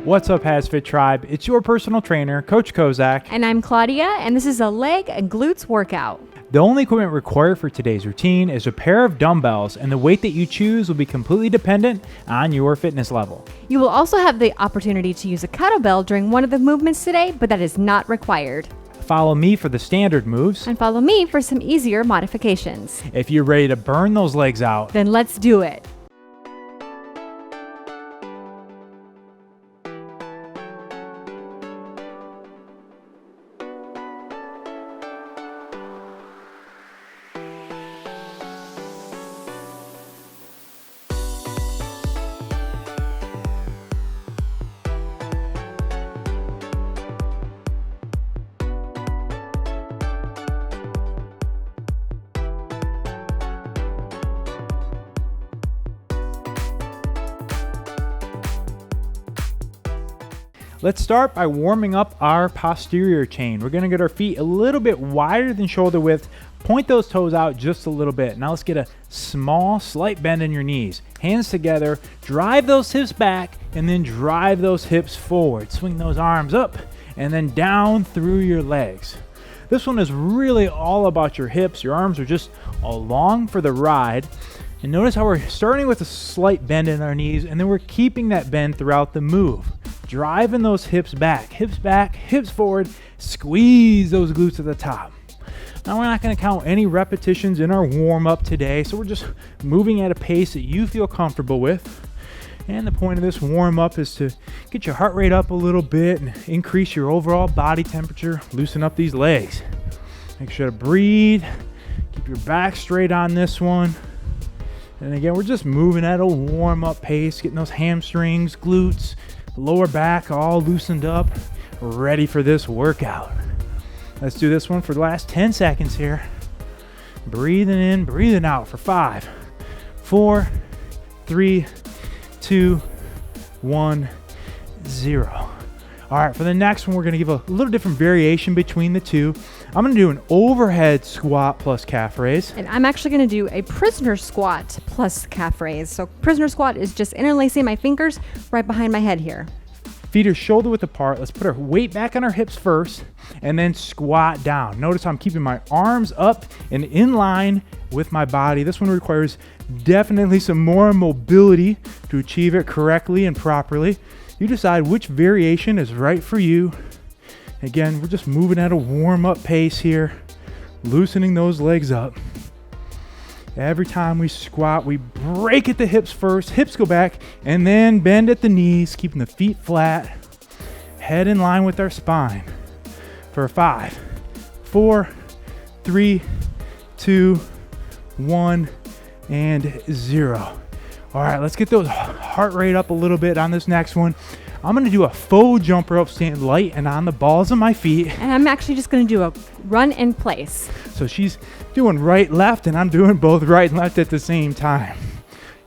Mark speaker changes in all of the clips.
Speaker 1: What's up, HASfit Tribe? It's your personal trainer, Coach Kozak.
Speaker 2: And I'm Claudia, and this is a leg and glutes workout.
Speaker 1: The only equipment required for today's routine is a pair of dumbbells, and the weight that you choose will be completely dependent on your fitness level.
Speaker 2: You will also have the opportunity to use a kettlebell during one of the movements today, but that is not required.
Speaker 1: Follow me for the standard moves.
Speaker 2: And follow me for some easier modifications.
Speaker 1: If you're ready to burn those legs out,
Speaker 2: Then let's do it.
Speaker 1: let's start by warming up our posterior chain. We're gonna get our feet a little bit wider than shoulder width, point those toes out just a little bit. Now let's get a small, slight bend in your knees. Hands together, drive those hips back, and then drive those hips forward. Swing those arms up, and then down through your legs. This one is really all about your hips. Your arms are just along for the ride. And notice how we're starting with a slight bend in our knees, and then we're keeping that bend throughout the move. Driving those hips back, hips forward, squeeze those glutes at the top. Now we're not gonna count any repetitions in our warm-up today, so we're just moving at a pace that you feel comfortable with. And the point of this warm-up is to get your heart rate up a little bit and increase your overall body temperature, loosen up these legs. Make sure to breathe, keep your back straight on this one. And again, we're just moving at a warm-up pace, getting those hamstrings, glutes, lower back all loosened up, ready for this workout. Let's do this one for the last 10 seconds here. Breathing in, breathing out for 5, 4, 3, 2, 1, 0. All right, for the next one, we're gonna give a little different variation between the two. I'm gonna do an overhead squat plus calf raise.
Speaker 2: And I'm actually gonna do a prisoner squat plus calf raise. So prisoner squat is just interlacing my fingers right behind my head here.
Speaker 1: Feet are shoulder width apart. Let's put our weight back on our hips first and then squat down. Notice I'm keeping my arms up and in line with my body. This one requires definitely some more mobility to achieve it correctly and properly. You decide which variation is right for you. Again, we're just moving at a warm-up pace here, loosening those legs up. Every time we squat, we break at the hips first, hips go back, and then bend at the knees, keeping the feet flat, head in line with our spine. For 5, 4, 3, 2, 1, and 0. All right, let's get those heart rate up a little bit on this next one. I'm gonna do a faux jump rope, stand light and on the balls of my feet.
Speaker 2: And I'm actually just gonna do a run in place.
Speaker 1: So she's doing right, left, and I'm doing both right and left at the same time.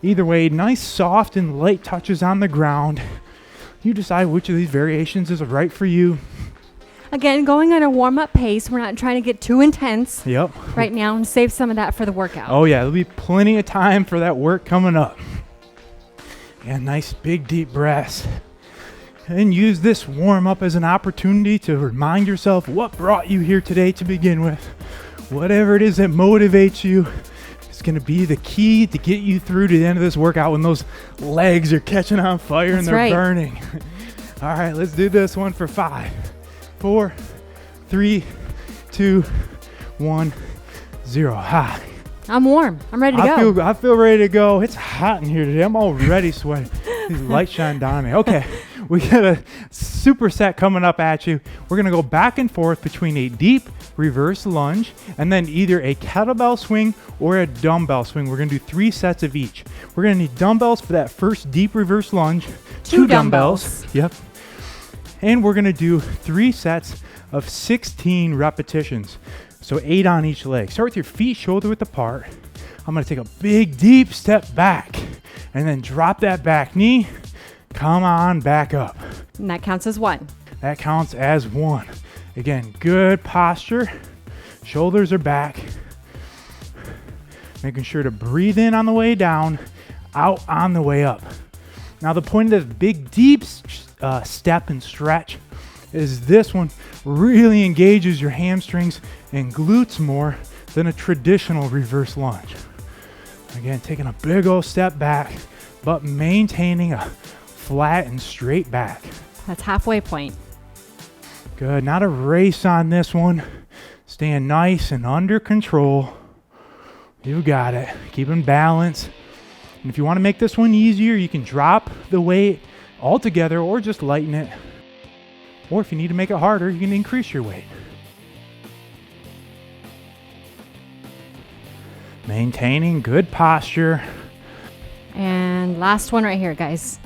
Speaker 1: Either way, nice, soft, and light touches on the ground. You decide which of these variations is right for you.
Speaker 2: Again, going at a warm-up pace. We're not trying to get too intense
Speaker 1: right
Speaker 2: now and save some of that for the workout.
Speaker 1: Oh yeah, there'll be plenty of time for that work coming up. And nice big deep breaths. And use this warm-up as an opportunity to remind yourself what brought you here today to begin with. Whatever it is that motivates you is going to be the key to get you through to the end of this workout when those legs are catching on fire and they're burning. All right, let's do this one for 5, 4, 3, 2, 1, 0. Ha.
Speaker 2: I'm warm. I'm ready to go.
Speaker 1: I feel ready to go. It's hot in here today. I'm already sweating. These lights shine down on me. Okay, we got a superset coming up at you. We're going to go back and forth between a deep reverse lunge and then either a kettlebell swing or a dumbbell swing. We're going to do 3 sets of each. We're going to need dumbbells for that first deep reverse lunge.
Speaker 2: 2 dumbbells.
Speaker 1: Yep. And we're going to do 3 sets of 16 repetitions. So 8 on each leg. Start with your feet shoulder width apart. I'm gonna take a big deep step back and then drop that back knee. Come on back up.
Speaker 2: And that counts as 1.
Speaker 1: That counts as 1. Again, good posture. Shoulders are back. Making sure to breathe in on the way down, out on the way up. Now the point of this big deep step and stretch is this one really engages your hamstrings and glutes more than a traditional reverse lunge. Again, taking a big old step back, but maintaining a flat and straight back.
Speaker 2: That's halfway point.
Speaker 1: Good, not a race on this one. Staying nice and under control. You got it. Keeping balance. And if you want to make this one easier, you can drop the weight altogether or just lighten it. Or if you need to make it harder, you can increase your weight. Maintaining good posture.
Speaker 2: And last one right here, guys.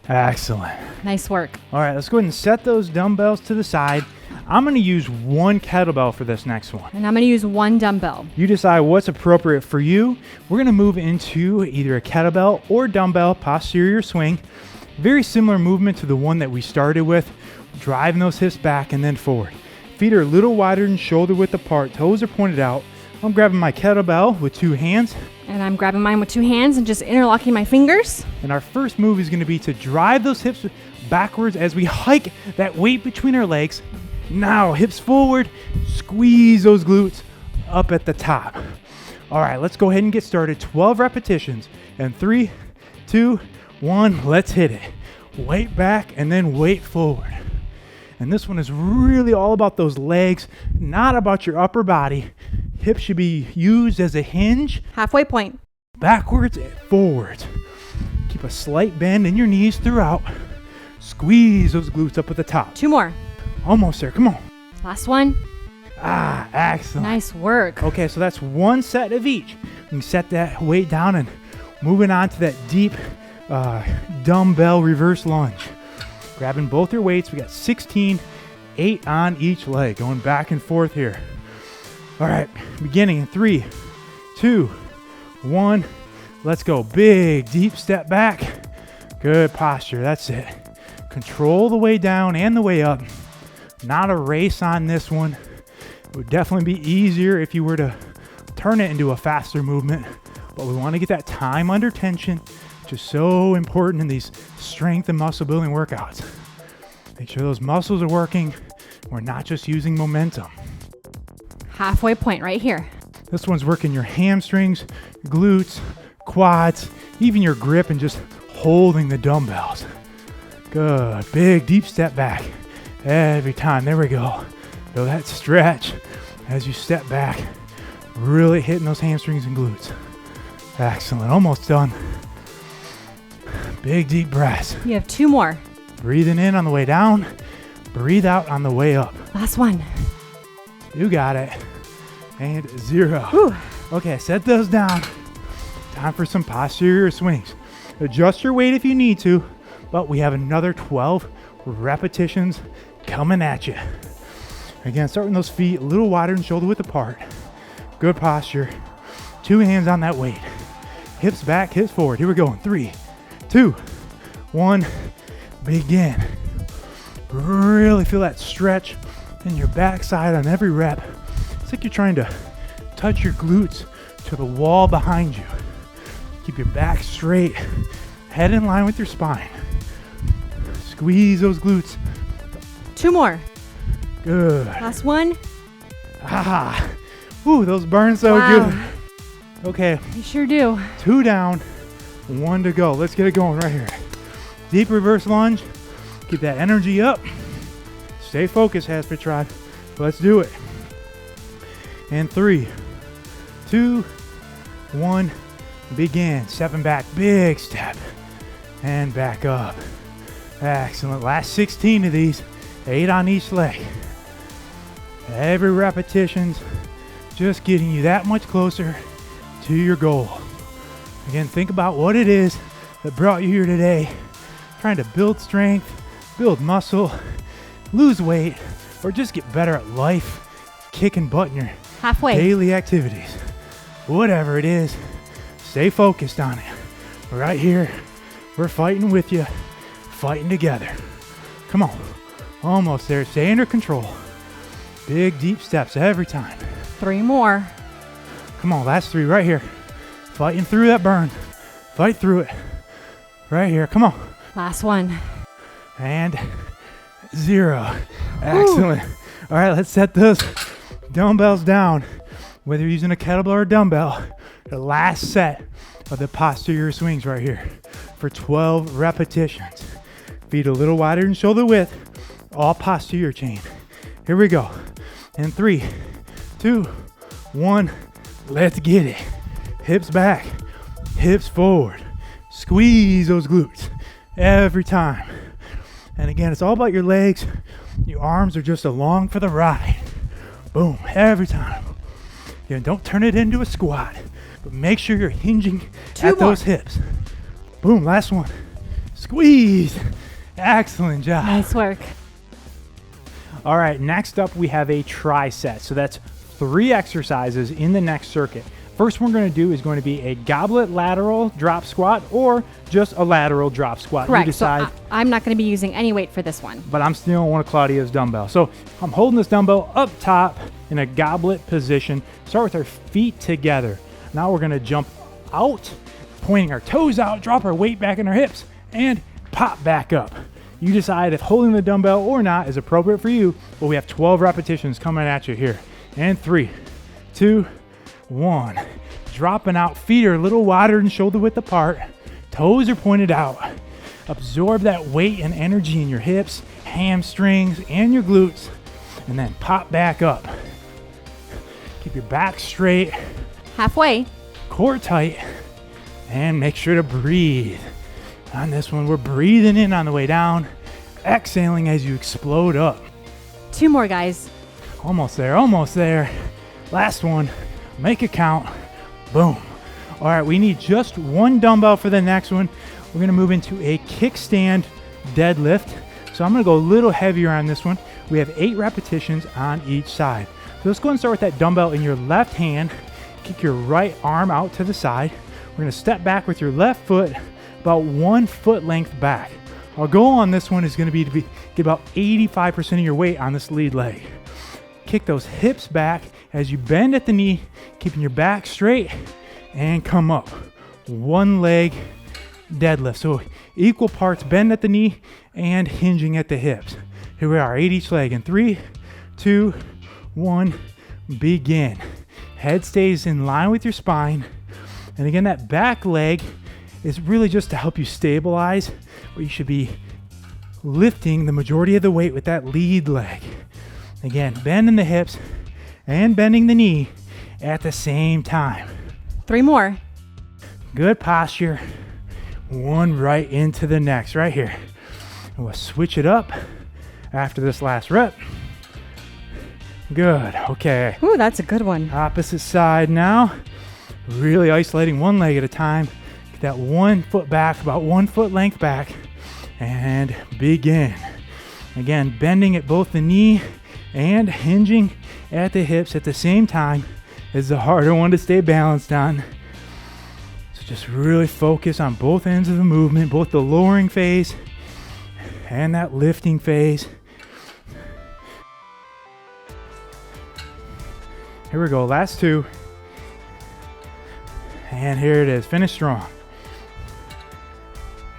Speaker 1: Excellent.
Speaker 2: Nice work.
Speaker 1: All right, let's go ahead and set those dumbbells to the side. I'm going to use one kettlebell for this next one.
Speaker 2: And I'm going to use one dumbbell.
Speaker 1: You decide what's appropriate for you. We're going to move into either a kettlebell or dumbbell posterior swing. Very similar movement to the one that we started with. Driving those hips back and then forward. Feet are a little wider than shoulder width apart. Toes are pointed out. I'm grabbing my kettlebell with two hands.
Speaker 2: And I'm grabbing mine with two hands and just interlocking my fingers.
Speaker 1: And our first move is going to be to drive those hips backwards as we hike that weight between our legs. Now, hips forward, squeeze those glutes up at the top. All right, let's go ahead and get started. 12 repetitions. And 3, 2, 1, let's hit it. Weight back and then weight forward. And this one is really all about those legs, not about your upper body. Hips should be used as a hinge.
Speaker 2: Halfway point.
Speaker 1: Backwards and forwards. Keep a slight bend in your knees throughout. Squeeze those glutes up at the top.
Speaker 2: 2 more.
Speaker 1: Almost there, come on.
Speaker 2: Last one.
Speaker 1: Ah, excellent.
Speaker 2: Nice work.
Speaker 1: Okay, so that's one set of each. You can set that weight down and moving on to that deep dumbbell reverse lunge. Grabbing both your weights. We got 16, 8 on each leg. Going back and forth here. All right, beginning in 3, 2, 1. Let's go. Big, deep step back. Good posture. That's it. Control the way down and the way up. Not a race on this one. It would definitely be easier if you were to turn it into a faster movement. But we want to get that time under tension, which is so important in these strength and muscle building workouts. Make sure those muscles are working. We're not just using momentum.
Speaker 2: Halfway point right here.
Speaker 1: This one's working your hamstrings, glutes, quads, even your grip and just holding the dumbbells. Good. Big, deep step back every time. There we go. Feel that stretch as you step back. Really hitting those hamstrings and glutes. Excellent. Almost done. Big, deep breaths.
Speaker 2: You have 2 more.
Speaker 1: Breathing in on the way down. Breathe out on the way up.
Speaker 2: Last one.
Speaker 1: You got it. And 0.
Speaker 2: Whew.
Speaker 1: Okay, set those down. Time for some posterior swings. Adjust your weight if you need to, but we have another 12 repetitions coming at you. Again, start with those feet a little wider and shoulder width apart. Good posture. 2 hands on that weight. Hips back, hips forward. Here we go. 3, 2, 1. Begin. Really feel that stretch in your backside on every rep. It's like you're trying to touch your glutes to the wall behind you. Keep your back straight, head in line with your spine. Squeeze those glutes.
Speaker 2: 2 more.
Speaker 1: Good.
Speaker 2: Last one.
Speaker 1: Ah, ooh, those burn so
Speaker 2: Wow.
Speaker 1: good. Okay,
Speaker 2: You sure do.
Speaker 1: 2 down, 1 to go. Let's get it going right here. Deep reverse lunge. Keep that energy up. Stay focused, HASfit tribe. Let's do it. And 3, 2, 1. Begin. Stepping back. Big step. And back up. Excellent. Last 16 of these. 8 on each leg. Every repetition's just getting you that much closer to your goal. Again, think about what it is that brought you here today. Trying to build strength, build muscle, lose weight, or just get better at life, kicking butt in your
Speaker 2: Halfway.
Speaker 1: daily activities. Whatever it is, stay focused on it. Right here, we're fighting with you, fighting together. Come on, almost there. Stay under control. Big, deep steps every time.
Speaker 2: 3 more.
Speaker 1: Come on, last 3 right here. Fighting through that burn. Fight through it. Right here. Come on.
Speaker 2: Last one.
Speaker 1: And 0. Excellent. All right, let's set those dumbbells down. Whether you're using a kettlebell or a dumbbell, the last set of the posterior swings right here for 12 repetitions. Feet a little wider than shoulder width, all posterior chain. Here we go. In 3, 2, 1, let's get it. Hips back, hips forward. Squeeze those glutes every time. And again, it's all about your legs. Your arms are just along for the ride. Boom, every time. Again, don't turn it into a squat, but make sure you're hinging at those hips. Boom, last one. Squeeze. Excellent job.
Speaker 2: Nice work.
Speaker 1: All right, next up we have a tri-set. So that's 3 exercises in the next circuit. First one we're going to do is going to be a goblet lateral drop squat or just a lateral drop squat.
Speaker 2: Correct.
Speaker 1: You decide.
Speaker 2: So I'm not going to be using any weight for this one.
Speaker 1: But I'm stealing one of Claudia's dumbbell. So I'm holding this dumbbell up top in a goblet position. Start with our feet together. Now we're going to jump out, pointing our toes out, drop our weight back in our hips, and pop back up. You decide if holding the dumbbell or not is appropriate for you, but we have 12 repetitions coming at you here. And 3, 2, 1. Dropping out, feet are a little wider than shoulder width apart. Toes are pointed out. Absorb that weight and energy in your hips, hamstrings, and your glutes, and then pop back up. Keep your back straight.
Speaker 2: Halfway.
Speaker 1: Core tight. And make sure to breathe. On this one, we're breathing in on the way down, exhaling as you explode up.
Speaker 2: 2 more, guys.
Speaker 1: Almost there, almost there. Last one. Make it count. Boom. All right, we need just 1 dumbbell for the next one. We're going to move into a kickstand deadlift. So I'm going to go a little heavier on this one. We have 8 repetitions on each side. So let's go and start with that dumbbell in your left hand. Kick your right arm out to the side. We're going to step back with your left foot about 1 foot length back. Our goal on this one is going to be get about 85% of your weight on this lead leg. Kick those hips back as you bend at the knee, keeping your back straight, and come up. 1 leg deadlift. So equal parts bend at the knee and hinging at the hips. Here we are, 8 each leg. In 3, 2, 1, begin. Head stays in line with your spine. And again, that back leg is really just to help you stabilize, but you should be lifting the majority of the weight with that lead leg. Again, bending the hips and bending the knee at the same time.
Speaker 2: 3 more.
Speaker 1: Good posture. 1 right into the next, right here. And we'll switch it up after this last rep. Good, okay.
Speaker 2: Ooh, that's a good one.
Speaker 1: Opposite side now. Really isolating 1 leg at a time. Get that 1 foot back, about 1 foot length back, and begin. Again, bending at both the knee and hinging at the hips at the same time is the harder one to stay balanced on. So just really focus on both ends of the movement, both the lowering phase and that lifting phase. Here we go, last 2. And here it is, finish strong.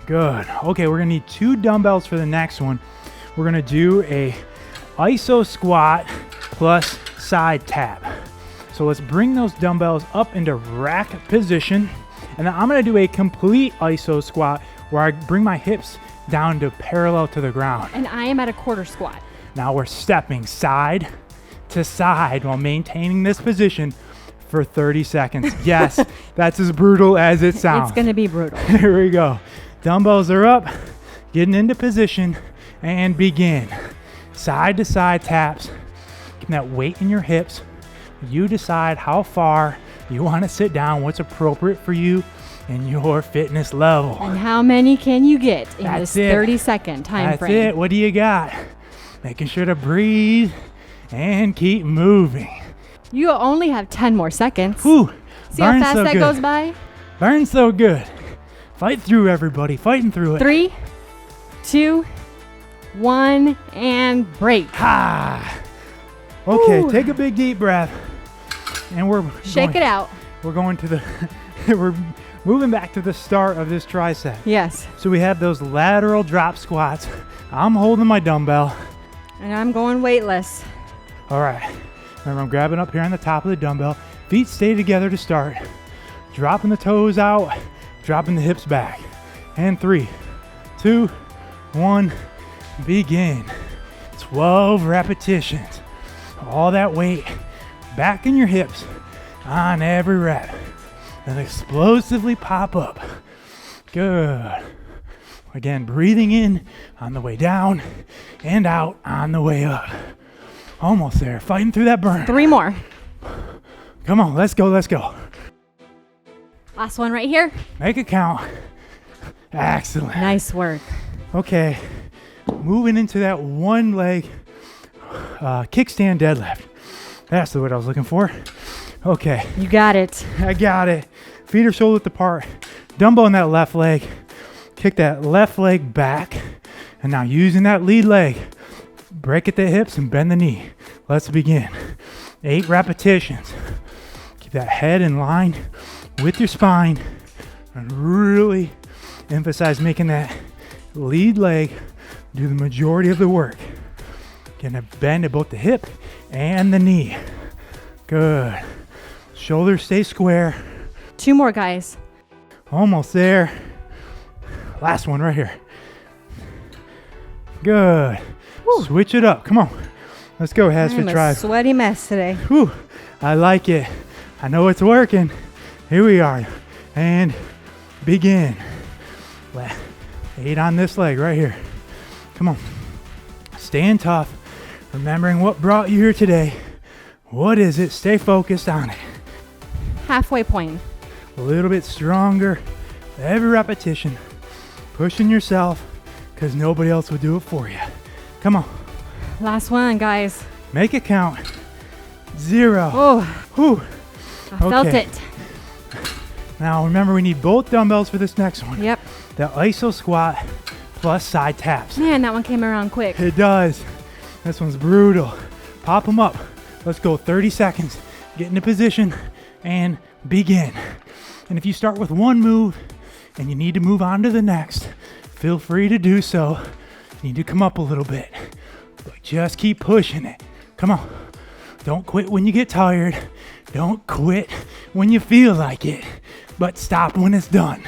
Speaker 1: Good. Okay, we're gonna need 2 dumbbells for the next one. We're gonna do a iso squat plus side tap. So let's bring those dumbbells up into rack position. And then I'm gonna do a complete iso squat where I bring my hips down to parallel to the ground.
Speaker 2: And I am at a quarter squat.
Speaker 1: Now we're stepping side to side while maintaining this position for 30 seconds. Yes, that's as brutal as it sounds.
Speaker 2: It's going to be brutal.
Speaker 1: Here we go. Dumbbells are up, getting into position, and begin. Side to side taps. Keep that weight in your hips. You decide how far you want to sit down, what's appropriate for you and your fitness level.
Speaker 2: And how many can you get in
Speaker 1: That's
Speaker 2: this
Speaker 1: it.
Speaker 2: 30-second time frame?
Speaker 1: That's it. What do you got? Making sure to breathe and keep moving.
Speaker 2: You only have 10 more seconds.
Speaker 1: Whew,
Speaker 2: See how fast that goes by?
Speaker 1: Burns so good. Fight through, everybody. Fighting through it.
Speaker 2: 3, 2, 1, and break.
Speaker 1: Ha! Okay,
Speaker 2: Ooh.
Speaker 1: take a big deep breath. And we're
Speaker 2: Shake
Speaker 1: going,
Speaker 2: it out.
Speaker 1: We're going to the we're moving back to the start of this tricep.
Speaker 2: Yes.
Speaker 1: So we have those lateral drop squats. I'm holding my dumbbell.
Speaker 2: And I'm going weightless.
Speaker 1: All right. Remember, I'm grabbing up here on the top of the dumbbell. Feet stay together to start. Dropping the toes out, dropping the hips back. And 3, 2, 1, begin. 12 repetitions. All that weight back in your hips on every rep. And explosively pop up. Good. Again, breathing in on the way down and out on the way up. Almost there. Fighting through that burn.
Speaker 2: 3 more.
Speaker 1: Come on, let's go, let's go.
Speaker 2: Last one right here.
Speaker 1: Make it count. Excellent.
Speaker 2: Nice work.
Speaker 1: Okay, moving into that one leg kickstand deadlift. That's the word I was looking for. Okay.
Speaker 2: You got it.
Speaker 1: I got it. Feet are shoulder width apart. Dumbbell in that left leg. Kick that left leg back. And now using that lead leg, break at the hips and bend the knee. Let's begin. 8 repetitions. Keep that head in line with your spine. And really emphasize making that lead leg do the majority of the work. Getting a bend at both the hip and the knee. Good. Shoulders stay square.
Speaker 2: 2 more, guys.
Speaker 1: Almost there. Last one right here. Good.
Speaker 2: Woo.
Speaker 1: Switch it up. Come on. Let's go, HASfit
Speaker 2: I'm a
Speaker 1: Tribe.
Speaker 2: sweaty mess today.
Speaker 1: Whew. I like it. I know it's working. Here we are. And begin. 8 on this leg right here. Come on. Staying tough. Remembering what brought you here today. What is it? Stay focused on it.
Speaker 2: Halfway point.
Speaker 1: A little bit stronger. Every repetition. Pushing yourself because nobody else will do it for you. Come on.
Speaker 2: Last one, guys.
Speaker 1: Make it count. 0.
Speaker 2: Oh,
Speaker 1: Whew.
Speaker 2: I felt
Speaker 1: Okay.
Speaker 2: it.
Speaker 1: Now remember, we need both dumbbells for this next one.
Speaker 2: Yep.
Speaker 1: The iso squat plus side taps.
Speaker 2: Man, that one came around quick.
Speaker 1: It does. This one's brutal. Pop them up. Let's go 30 seconds. Get into position and begin. And if you start with one move and you need to move on to the next, feel free to do so. You need to come up a little bit, but just keep pushing it. Come on. Don't quit when you get tired. Don't quit when you feel like it, but stop when it's done.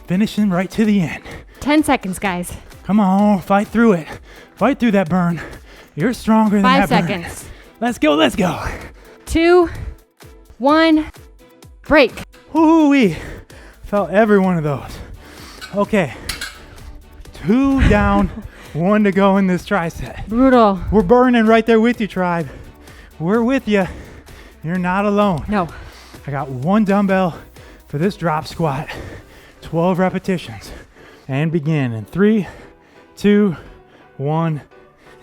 Speaker 1: Finishing right to the end.
Speaker 2: 10 seconds, guys.
Speaker 1: Come on, fight through it. Fight through that burn. You're stronger than
Speaker 2: 5
Speaker 1: that burn.
Speaker 2: seconds.
Speaker 1: Let's go, let's go.
Speaker 2: 2, 1, break.
Speaker 1: Ooh-wee. Felt every one of those. Okay. 2 down, 1 to go in this tricep.
Speaker 2: Brutal.
Speaker 1: We're burning right there with you, tribe. We're with you. You're not alone.
Speaker 2: No.
Speaker 1: I got 1 dumbbell for this drop squat. 12 repetitions. And begin in 3, 2, 1,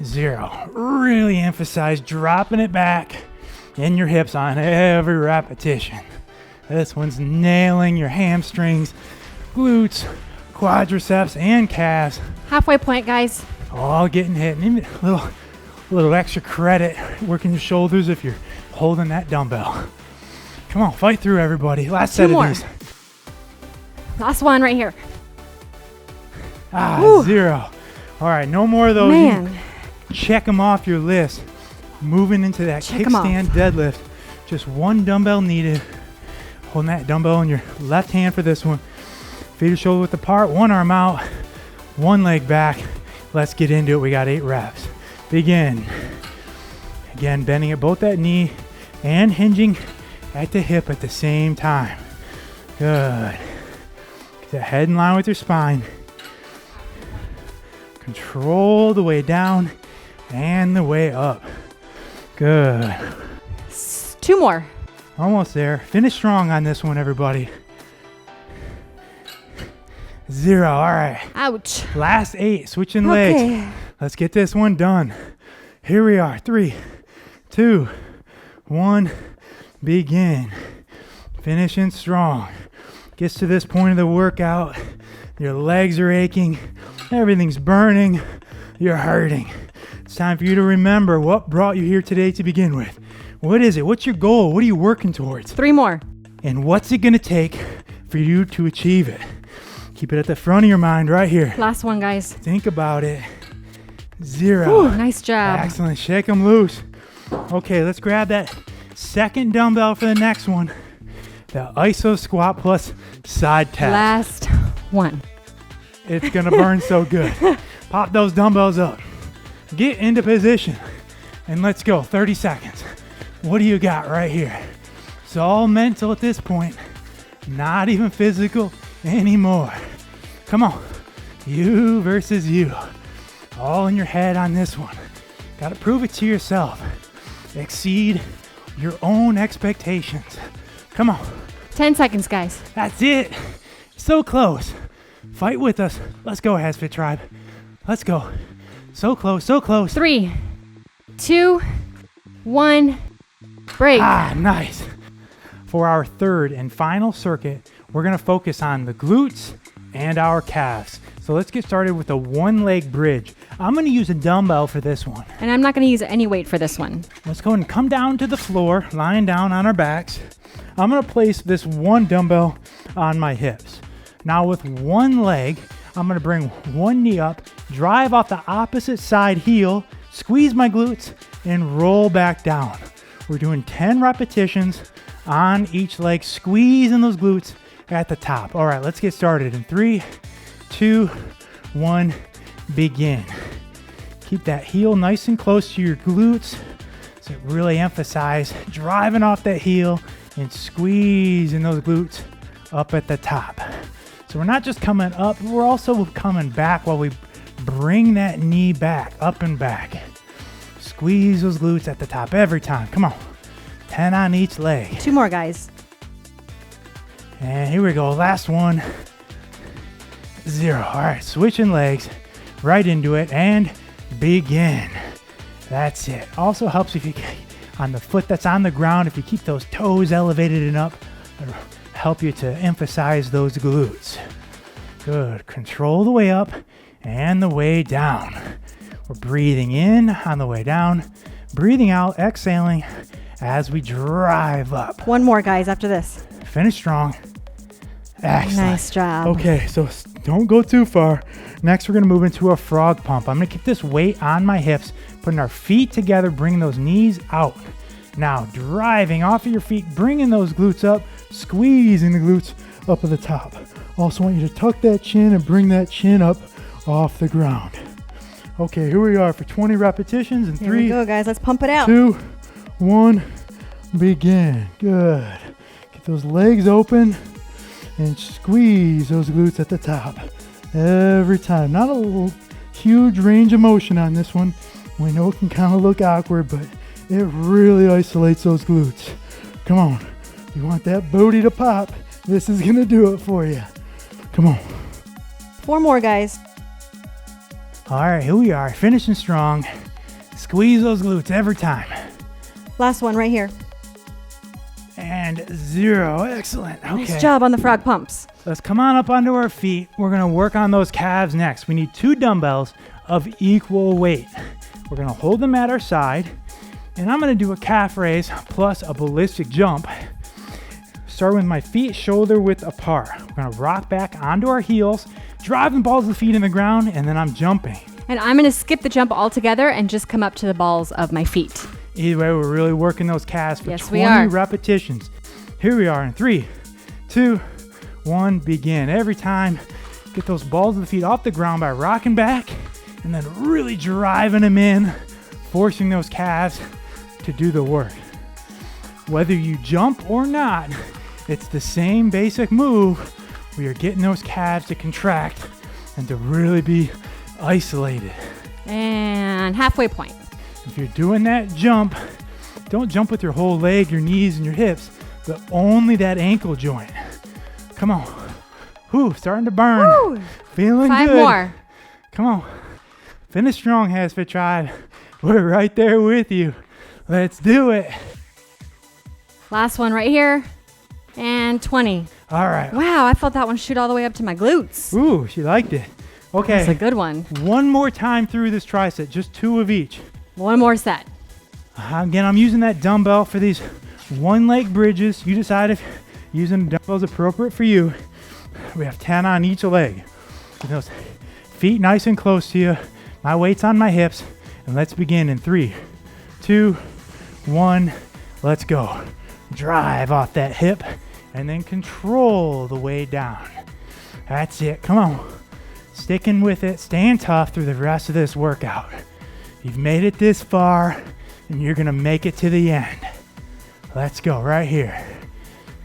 Speaker 1: 0. Really emphasize dropping it back in your hips on every repetition. This one's nailing your hamstrings, glutes, quadriceps, and calves.
Speaker 2: Halfway point, guys.
Speaker 1: All getting hit. And even a little extra credit working your shoulders if you're holding that dumbbell. Come on, fight through, everybody. Last set
Speaker 2: more.
Speaker 1: of these.
Speaker 2: Last one right here.
Speaker 1: Woo. 0. All right, no more of those.
Speaker 2: Man.
Speaker 1: Check them off your list. Moving into that
Speaker 2: Check 'em
Speaker 1: kickstand deadlift. Just 1 dumbbell needed. Holding that dumbbell in your left hand for this one. Feet are shoulder width apart, 1 arm out, 1 leg back. Let's get into it. We got 8 reps. Begin. Again, bending at both that knee and hinging at the hip at the same time. Good. Get the head in line with your spine. Control the way down and the way up. Good.
Speaker 2: 2 more.
Speaker 1: Almost there. Finish strong on this one, everybody. 0. All right.
Speaker 2: Ouch.
Speaker 1: Last 8. Switching
Speaker 2: Okay.
Speaker 1: legs. Let's get this one done. Here we are. 3, 2, 1. Begin. Finishing strong. Gets to this point of the workout. Your legs are aching. Everything's burning. You're hurting. It's time for you to remember what brought you here today to begin with. What is it? What's your goal? What are you working towards?
Speaker 2: 3 more.
Speaker 1: And what's it going to take for you to achieve it. Keep it at the front of your mind right here.
Speaker 2: Last one, guys.
Speaker 1: Think about it. 0.
Speaker 2: Ooh, nice job.
Speaker 1: Excellent. Shake them loose. Okay, let's grab that second dumbbell for the next one. The iso squat plus side tap.
Speaker 2: Last one.
Speaker 1: It's going to burn so good. Pop those dumbbells up. Get into position. And let's go. 30 seconds. What do you got right here? It's all mental at this point. Not even physical anymore. Come on. You versus you. All in your head on this one. Got to prove it to yourself. Exceed your own expectations. Come on.
Speaker 2: 10 seconds, guys.
Speaker 1: That's it. So close. Fight with us. Let's go, HASfit Tribe. Let's go. So close, so close.
Speaker 2: 3, 2, 1, break.
Speaker 1: Nice. For our third and final circuit, we're going to focus on the glutes and our calves. So let's get started with a one-leg bridge. I'm going to use a dumbbell for this one.
Speaker 2: And I'm not going to use any weight for this one.
Speaker 1: Let's go ahead and come down to the floor, lying down on our backs. I'm going to place this one dumbbell on my hips. Now with one leg, I'm going to bring one knee up, drive off the opposite side heel, squeeze my glutes, and roll back down. We're doing 10 repetitions on each leg, squeezing those glutes at the top. All right, let's get started in 3, 2, 1, begin. Keep that heel nice and close to your glutes. So really emphasize driving off that heel and squeezing those glutes up at the top. So we're not just coming up, we're also coming back while we bring that knee back, up and back. Squeeze those glutes at the top every time. Come on. 10 on each leg.
Speaker 2: 2 more, guys.
Speaker 1: And here we go. Last one. 0. All right, switching legs right into it and begin. That's it. Also helps if you on the foot that's on the ground, if you keep those toes elevated and up, it'll help you to emphasize those glutes. Good. Control the way up and the way down. We're breathing in on the way down, breathing out, exhaling as we drive up.
Speaker 2: 1 more, guys, after this.
Speaker 1: Finish strong. Excellent.
Speaker 2: Nice job.
Speaker 1: Okay, so don't go too far. Next, we're going to move into a frog pump. I'm going to keep this weight on my hips, putting our feet together, bringing those knees out. Now, driving off of your feet, bringing those glutes up, squeezing the glutes up at the top. Also want you to tuck that chin and bring that chin up off the ground. Okay, here we are for 20 repetitions in 3,
Speaker 2: Here we go, guys. Let's pump it out.
Speaker 1: 2, 1, begin. Good. Get those legs open and squeeze those glutes at the top every time. Not a huge range of motion on this one. We know it can kind of look awkward, but it really isolates those glutes. Come on. If you want that booty to pop, this is going to do it for you. Come on.
Speaker 2: 4 more, guys.
Speaker 1: All right, here we are, finishing strong. Squeeze those glutes every time.
Speaker 2: Last one right here.
Speaker 1: And 0. Excellent. Okay.
Speaker 2: Nice job on the frog pumps.
Speaker 1: Let's come on up onto our feet. We're going to work on those calves next. We need 2 dumbbells of equal weight. We're going to hold them at our side. And I'm going to do a calf raise plus a ballistic jump. Start with my feet shoulder width apart. We're going to rock back onto our heels, driving balls of the feet in the ground, and then I'm jumping.
Speaker 2: And I'm going to skip the jump altogether and just come up to the balls of my feet.
Speaker 1: Either way, we're really working those calves for
Speaker 2: Yes,
Speaker 1: 20
Speaker 2: we are.
Speaker 1: repetitions. Here we are in 3, 2, 1, begin. Every time, get those balls of the feet off the ground by rocking back and then really driving them in, forcing those calves to do the work. Whether you jump or not, it's the same basic move. We are getting those calves to contract and to really be isolated.
Speaker 2: And halfway point.
Speaker 1: If you're doing that jump, don't jump with your whole leg, your knees, and your hips, but only that ankle joint. Come on. Whew, starting to burn.
Speaker 2: Woo!
Speaker 1: Feeling
Speaker 2: 5
Speaker 1: good.
Speaker 2: more.
Speaker 1: Come on. Finish strong, HASfit Tribe. We're right there with you. Let's do it.
Speaker 2: Last one right here. And 20.
Speaker 1: All right.
Speaker 2: Wow, I felt that one shoot all the way up to my glutes.
Speaker 1: Ooh, she liked it. Okay.
Speaker 2: That's a good one.
Speaker 1: One more time through this tricep, just 2 of each.
Speaker 2: 1 more set.
Speaker 1: Again, I'm using that dumbbell for these one leg bridges. You decide if using the dumbbells appropriate for you. We have 10 on each leg. Get those feet nice and close to you. My weight's on my hips. And let's begin in 3, 2, 1. Let's go. Drive off that hip and then control the way down. That's it. Come on. Sticking with it, staying tough through the rest of this workout. You've made it this far and you're gonna make it to the end. Let's go right here.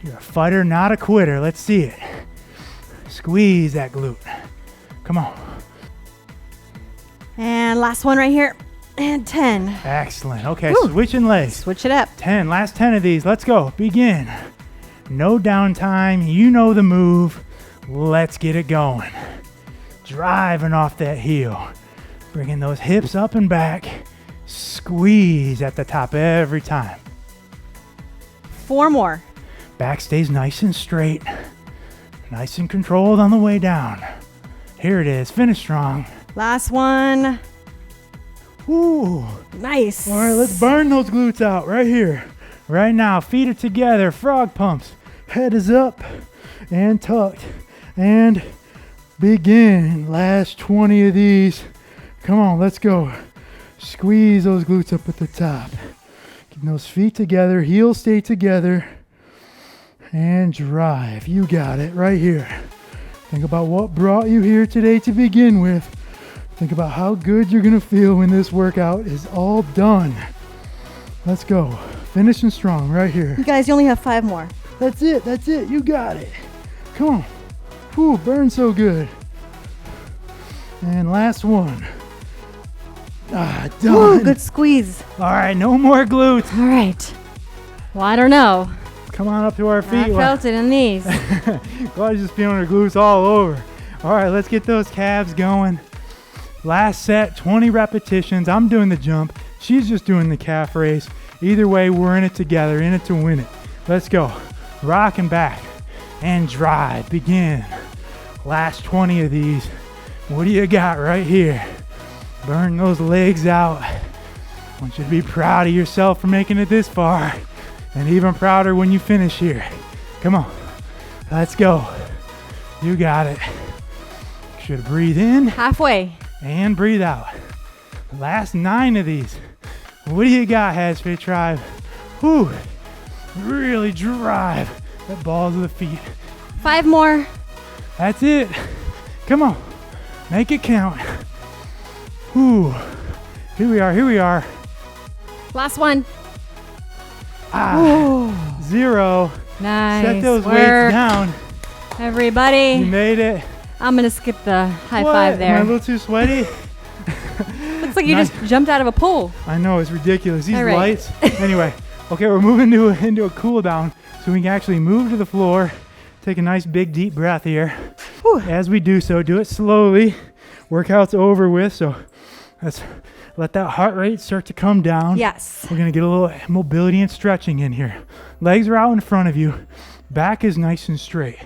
Speaker 1: You're a fighter, not a quitter. Let's see it. Squeeze that glute. Come on.
Speaker 2: And last one right here. And 10.
Speaker 1: Excellent. Okay,
Speaker 2: Woo.
Speaker 1: switching legs.
Speaker 2: Switch it up.
Speaker 1: 10, last 10 of these. Let's go. Begin. No downtime. You know the move. Let's get it going. Driving off that heel. Bringing those hips up and back. Squeeze at the top every time.
Speaker 2: 4 more.
Speaker 1: Back stays nice and straight. Nice and controlled on the way down. Here it is. Finish strong.
Speaker 2: Last one.
Speaker 1: Ooh.
Speaker 2: Nice.
Speaker 1: All right, let's burn those glutes out right here. Right now, feet are together, frog pumps. Head is up and tucked. And begin. Last 20 of these. Come on, let's go. Squeeze those glutes up at the top. Keep those feet together, heels stay together. And drive. You got it right here. Think about what brought you here today to begin with. Think about how good you're going to feel when this workout is all done. Let's go. Finishing strong right here.
Speaker 2: You guys, you only have 5 more.
Speaker 1: That's it. That's it. You got it. Come on. Whew, burn so good. And last one. Done.
Speaker 2: Ooh, good squeeze.
Speaker 1: All right, no more glutes.
Speaker 2: All right. Well, I don't know.
Speaker 1: Come on up to our feet.
Speaker 2: I felt it in these.
Speaker 1: Claudia's just feeling her glutes all over. All right, let's get those calves going. Last set, 20 repetitions. I'm doing the jump. She's just doing the calf raise. Either way, we're in it together, in it to win it. Let's go. Rocking back and drive. Begin. Last 20 of these. What do you got right here? Burn those legs out. I want you to be proud of yourself for making it this far. And even prouder when you finish here. Come on. Let's go. You got it. Should breathe in.
Speaker 2: Halfway.
Speaker 1: And breathe out. Last 9 of these. What do you got, HASfit Tribe? Whew. Really drive the balls of the feet.
Speaker 2: 5 more.
Speaker 1: That's it. Come on. Make it count. Whew. Here we are. Here we are.
Speaker 2: Last one.
Speaker 1: 0.
Speaker 2: Nice.
Speaker 1: Set those
Speaker 2: work.
Speaker 1: weights down.
Speaker 2: Everybody.
Speaker 1: You made it.
Speaker 2: I'm going to skip the high
Speaker 1: What?
Speaker 2: five there.
Speaker 1: Am I a little too sweaty?
Speaker 2: Looks like you
Speaker 1: Nice.
Speaker 2: just jumped out of a pool.
Speaker 1: I know, it's ridiculous. These
Speaker 2: All right.
Speaker 1: lights. Anyway, okay, we're moving into a cool down so we can actually move to the floor. Take a nice big deep breath here.
Speaker 2: Whew.
Speaker 1: As we do so, do it slowly. Workout's over with, so let's let that heart rate start to come down.
Speaker 2: Yes.
Speaker 1: We're going to get a little mobility and stretching in here. Legs are out in front of you. Back is nice and straight.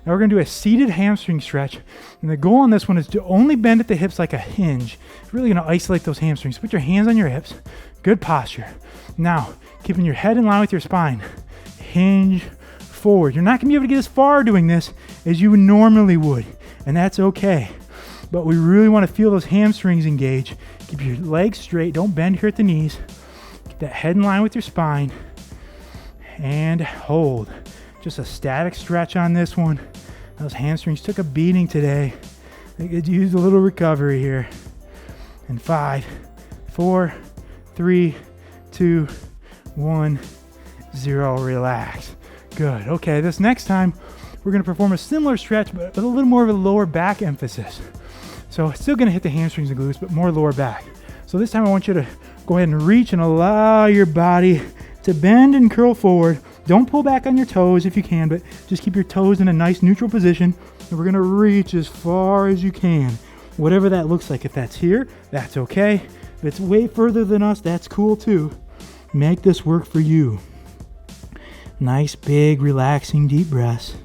Speaker 1: Now we're going to do a seated hamstring stretch. And the goal on this one is to only bend at the hips like a hinge. It's really going to isolate those hamstrings. Put your hands on your hips. Good posture. Now, keeping your head in line with your spine. Hinge forward. You're not going to be able to get as far doing this as you normally would. And that's okay. But we really want to feel those hamstrings engage. Keep your legs straight. Don't bend here at the knees. Keep that head in line with your spine. And hold. Just a static stretch on this one. Those hamstrings took a beating today. They could use a little recovery here. And 5, 4, 3, 2, 1, 0. Relax. Good. Okay, this next time we're going to perform a similar stretch, but with a little more of a lower back emphasis. So still going to hit the hamstrings and glutes, but more lower back. So this time I want you to go ahead and reach and allow your body to bend and curl forward. Don't pull back on your toes if you can, but just keep your toes in a nice neutral position. And we're going to reach as far as you can. Whatever that looks like. If that's here, that's okay. If it's way further than us, that's cool too. Make this work for you. Nice, big, relaxing, deep breaths.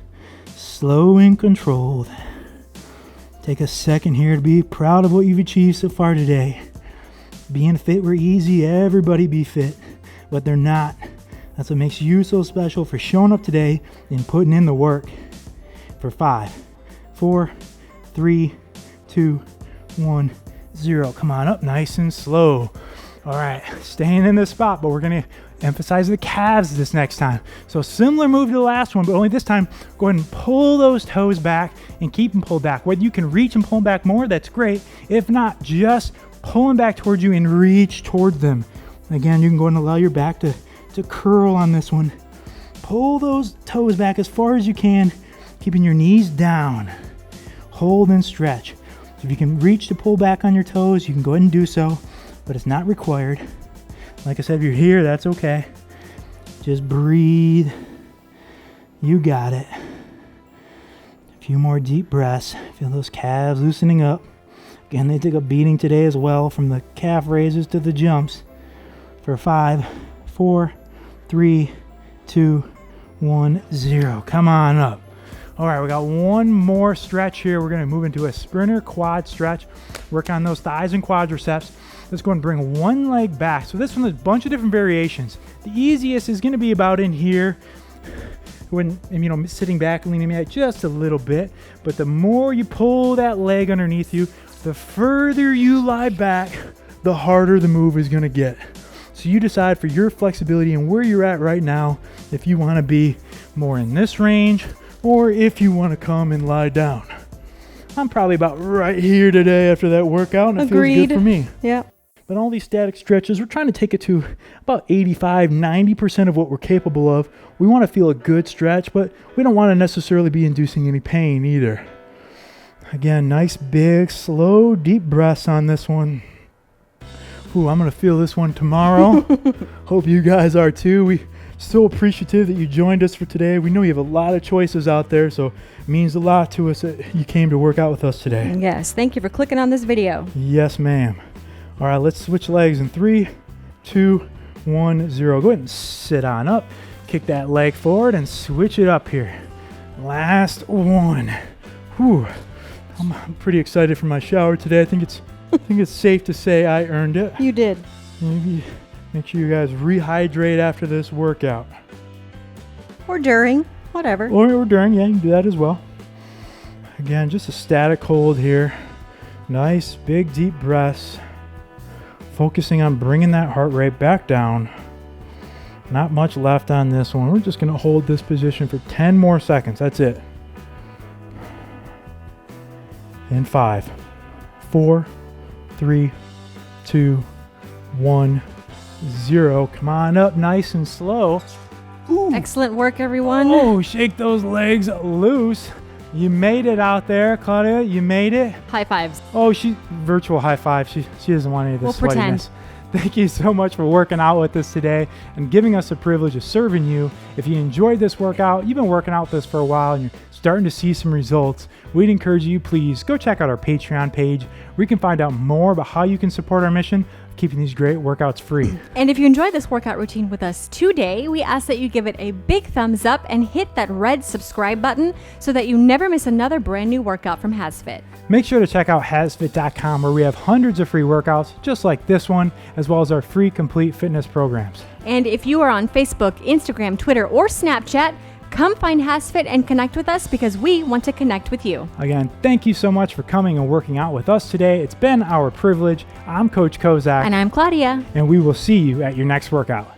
Speaker 1: Slow and controlled. Take a second here to be proud of what you've achieved so far today. Being fit were easy. Everybody be fit, but they're not. That's what makes you so special for showing up today and putting in the work. For 5, 4, 3, 2, 1, 0. Come on up nice and slow. All right, staying in this spot, but we're gonna emphasize the calves this next time. So similar move to the last one, but only this time, go ahead and pull those toes back and keep them pulled back. Whether you can reach and pull them back more, that's great. If not, just pull them back towards you and reach towards them. Again, you can go ahead and allow your back to curl on this one. Pull those toes back as far as you can, keeping your knees down. Hold and stretch. So if you can reach to pull back on your toes, you can go ahead and do so, but it's not required. Like I said, if you're here, that's okay. Just breathe. You got it. A few more deep breaths. Feel those calves loosening up. Again, they took a beating today as well, from the calf raises to the jumps. For 5, 4, 3, 2, 1, 0. Come on up. All right, we got one more stretch here. We're gonna move into a sprinter quad stretch. Work on those thighs and quadriceps. Let's go and bring one leg back. So this one, there's a bunch of different variations. The easiest is gonna be about in here, when, you know, sitting back, leaning back just a little bit. But the more you pull that leg underneath you, the further you lie back, the harder the move is gonna get. So you decide for your flexibility and where you're at right now, if you wanna be more in this range or if you wanna come and lie down. I'm probably about right here today after that workout, and it feels good for me.
Speaker 2: Yeah.
Speaker 1: But all these static stretches, we're trying to take it to about 85, 90% of what we're capable of. We wanna feel a good stretch, but we don't wanna necessarily be inducing any pain either. Again, nice, big, slow, deep breaths on this one. Ooh, I'm gonna feel this one tomorrow. Hope you guys are too. We so appreciative that you joined us for today. We know you have a lot of choices out there, so it means a lot to us that you came to work out with us today.
Speaker 2: Yes, thank you for clicking on this video.
Speaker 1: Yes, ma'am. All right, let's switch legs in 3, 2, 1, 0. Go ahead and sit on up. Kick that leg forward and switch it up here. Last one. Whew. I'm pretty excited for my shower today. I think it's safe to say I earned it.
Speaker 2: You did.
Speaker 1: Maybe make sure you guys rehydrate after this workout.
Speaker 2: Or during, whatever.
Speaker 1: Or during, yeah, you can do that as well. Again, just a static hold here. Nice, big, deep breaths. Focusing on bringing that heart rate back down. Not much left on this one. We're just going to hold this position for 10 more seconds. That's it. In 5, 4, 3, 2, 1, 0. Come on up nice and slow. Ooh.
Speaker 2: Excellent work, everyone.
Speaker 1: Oh, shake those legs loose. You made it out there, Claudia. You made it.
Speaker 2: High fives.
Speaker 1: Oh, virtual high five. She doesn't want any of this
Speaker 2: We'll
Speaker 1: sweatiness.
Speaker 2: pretend.
Speaker 1: Thank you so much for working out with us today and giving us the privilege of serving you. If you enjoyed this workout, you've been working out with us for a while and you're starting to see some results, we'd encourage you, please go check out our Patreon page where you can find out more about how you can support our mission of keeping these great workouts free.
Speaker 2: And if you enjoyed this workout routine with us today, we ask that you give it a big thumbs up and hit that red subscribe button so that you never miss another brand new workout from HASfit.
Speaker 1: Make sure to check out HASfit.com where we have hundreds of free workouts just like this one, as well as our free complete fitness programs.
Speaker 2: And if you are on Facebook, Instagram, Twitter, or Snapchat, come find HASfit and connect with us because we want to connect with you.
Speaker 1: Again, thank you so much for coming and working out with us today. It's been our privilege. I'm Coach Kozak.
Speaker 2: And I'm Claudia.
Speaker 1: And we will see you at your next workout.